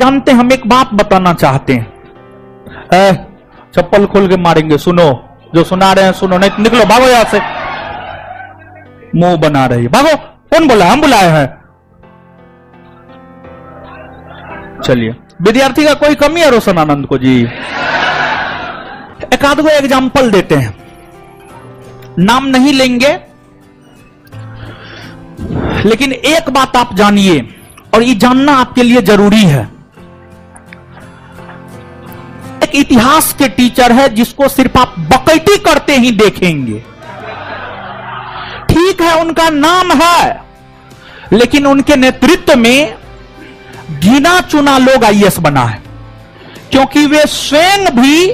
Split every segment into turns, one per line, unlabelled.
जानते, हम एक बात बताना चाहते हैं। चप्पल खोल के मारेंगे, सुनो, जो सुना रहे हैं सुनो, नहीं निकलो, भागो यहां से। मुंह बना रही, भागो। कौन बोला? हम बुलाए हैं। चलिए, विद्यार्थी का कोई कमी है रोशन आनंद को जी? एक आध को एग्जाम्पल देते हैं, नाम नहीं लेंगे, लेकिन एक बात आप जानिए, और ये जानना आपके लिए जरूरी है। एक इतिहास के टीचर है जिसको सिर्फ आप बकैती करते ही देखेंगे। ठीक है, उनका नाम है, लेकिन उनके नेतृत्व में गिना चुना लोग आईएएस बना है, क्योंकि वे स्वयं भी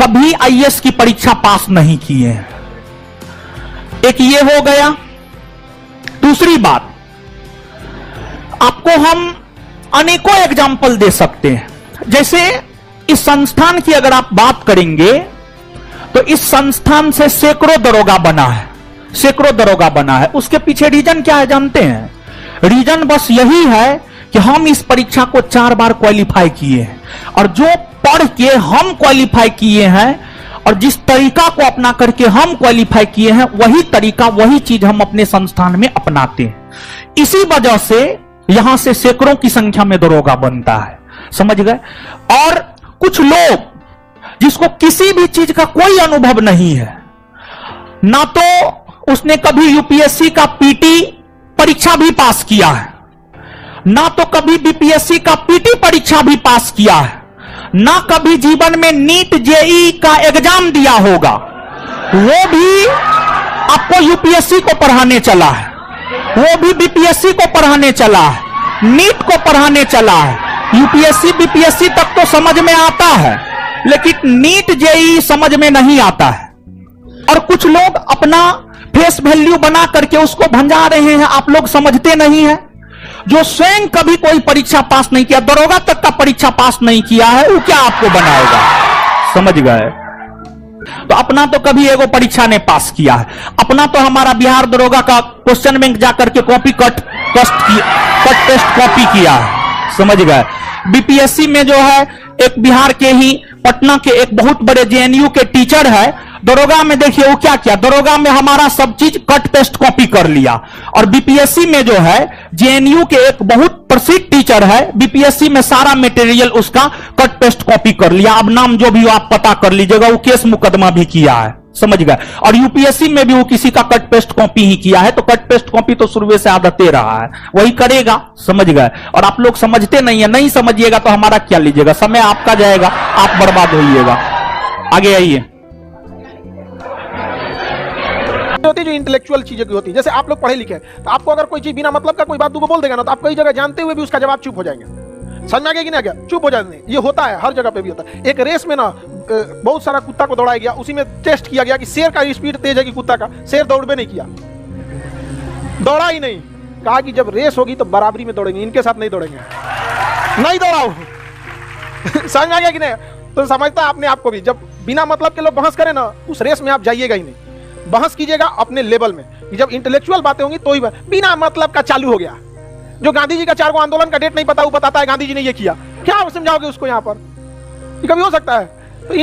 कभी आईएएस की परीक्षा पास नहीं किए हैं। एक ये हो गया। दूसरी बात, आपको हम अनेकों एग्जाम्पल दे सकते हैं। जैसे इस संस्थान की अगर आप बात करेंगे तो इस संस्थान से सैकड़ों दरोगा बना है, सैकड़ों दरोगा बना है। उसके पीछे रीजन क्या है जानते हैं? रीजन बस यही है कि हम इस परीक्षा को 4 बार क्वालिफाई किए हैं, और जो पढ़ के हम क्वालिफाई किए हैं और जिस तरीका को अपना करके हम क्वालिफाई किए हैं, वही तरीका, वही चीज हम अपने संस्थान में अपनाते हैं। इसी वजह से यहां से सैकड़ों की संख्या में दरोगा बनता है, समझ गए? और कुछ लोग जिसको किसी भी चीज का कोई अनुभव नहीं है, ना तो उसने कभी यूपीएससी का पीटी परीक्षा भी पास किया है, ना तो कभी बीपीएससी का पीटी परीक्षा भी पास किया है, ना कभी जीवन में नीट जेई का एग्जाम दिया होगा, वो भी आपको यूपीएससी को पढ़ाने चला है, वो भी बीपीएससी को पढ़ाने चला है, नीट को पढ़ाने चला है। यूपीएससी बीपीएससी तक तो समझ में आता है, लेकिन नीट जेई समझ में नहीं आता है। और कुछ लोग अपना फेस वैल्यू बना करके उसको भंजा रहे हैं, आप लोग समझते नहीं है। जो स्वयं कभी कोई परीक्षा पास नहीं किया, दरोगा तक का परीक्षा पास नहीं किया है, वो क्या आपको बनाएगा? समझ गए? तो अपना तो कभी एगो परीक्षा ने पास किया है, अपना तो हमारा बिहार दरोगा का क्वेश्चन बैंक जाकर के कॉपी कट टेस्ट कॉपी किया है, समझ गए? बीपीएससी में जो है एक बिहार के ही पटना के एक बहुत बड़े जेएनयू के टीचर है, दरोगा में देखिए वो क्या किया, दरोगा में हमारा सब चीज कट पेस्ट कॉपी कर लिया। और बीपीएससी में जो है जेएनयू के एक बहुत प्रसिद्ध टीचर है, बीपीएससी में सारा मटेरियल उसका कट पेस्ट कॉपी कर लिया। अब नाम जो भी आप पता कर लीजिएगा, वो केस मुकदमा भी किया है, समझ गए? और यूपीएससी में भी वो किसी का कट पेस्ट कॉपी ही किया है, तो कट पेस्ट कॉपी तो शुरू से आदत रहा है, वही करेगा, समझ गए? और आप लोग समझते नहीं है, नहीं समझिएगा तो हमारा क्या लीजिएगा, समय आपका जाएगा, आप बर्बाद होइएगा। आगे आइए।
होती है जो इंटेलेक्चुअल चीजें की होती है, जैसे आप लोग पढ़े लिखे हैं, तो आपको अगर कोई चीज बिना मतलब का कोई बात दूगो बोल देगा ना, तो आप कई जगह जानते हुए भी उसका जवाब चुप हो जाएंगे। समझ में आ गया कि नहीं आ गया? चुप हो जाते हैं, ये होता है, हर जगह पे भी होता है। एक रेस में ना बहुत सारा कुत्ता को दौड़ाया गया, उसी में टेस्ट किया गया कि शेर का स्पीड तेज है कि कुत्ता का। शेर दौड़बे नहीं किया, दौड़ा ही नहीं, कहा कि जब रेस होगी तो बराबरी में दौड़ेंगे, इनके साथ नहीं दौड़ेंगे, नहीं दौड़ाओ। समझ में आ गया कि नहीं? तो समझता अपने आप को भी, जब बिना मतलब के लोग बहस करें ना, उस रेस में आप जाइएगा ही नहीं, बहस कीजिएगा अपने लेवल में। जब इंटेलेक्चुअल बातें होंगी तो ही बिना मतलब का चालू हो गया। जो गांधी जी का 4 आंदोलन का डेट नहीं पता, वो बताता है गांधी जी ने ये किया, क्या आप समझाओगे उसको? यहाँ पर कभी हो सकता है? तो